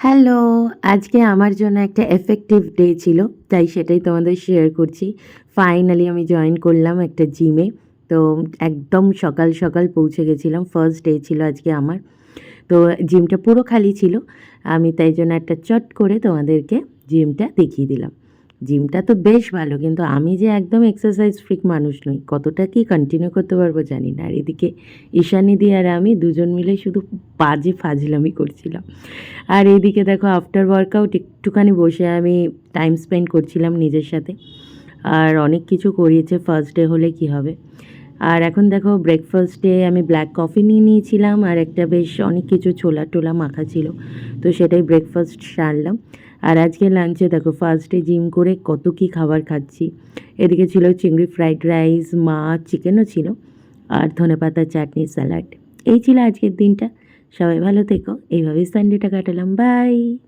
Hello! আজকে আমার জন্য একটা এফেক্টিভ ডে ছিল। তাই সেটাই তোমাদের শেয়ার করছি। ফাইনালি আমি জয়েন করলাম একটা জিমে। তো একদম সকাল, সকাল পৌঁছে গেছিলাম। ফার্স্ট ডে ছিল আজকে আমার। তো জিমটা পুরো খালি ছিল। আমি তাই জন্য একটা চট করে তোমাদেরকে জিমটা দেখিয়ে দিলাম। জিমটা তো বেশ ভালো, কিন্তু আমি যে একদম এক্সারসাইজ ফ্রিক মানুষ নই। কতটা কি কন্টিনিউ করতে পারবো জানি না। আর এদিকে ঈশানীদি আর আমি দুজন মিলে শুধু বাজে ফাজলামি করছিলাম। আর এইদিকে দেখো আফটার ওয়ার্কআউট একটুখানি বসে আমি টাইম স্পেন্ড করছিলাম নিজের সাথে। আর অনেক কিছু করিয়েছে, ফার্স্ট ডে হলে কি হবে। আর এখন দেখো ব্রেকফাস্টে আমি ব্ল্যাক কফি নিয়ে নিয়েছিলাম, আর একটা বেশ অনেক কিছু ছোলা টোলা মাখা ছিল, তো সেটাই ব্রেকফাস্ট সারলাম। আর আজকে লাঞ্চে দেখো ফার্স্টে জিম করে কত কি খাবার খাচ্ছি। এদিকে ছিল চিংড়ি ফ্রাইড রাইস, মাছ, চিকেনও ছিল, আর ধনেপাতা চাটনি, স্যালাড। এই ছিল আজকের দিনটা। সবাই ভালো থেকো। এইভাবেই সানডেটা কাটালাম। বাই।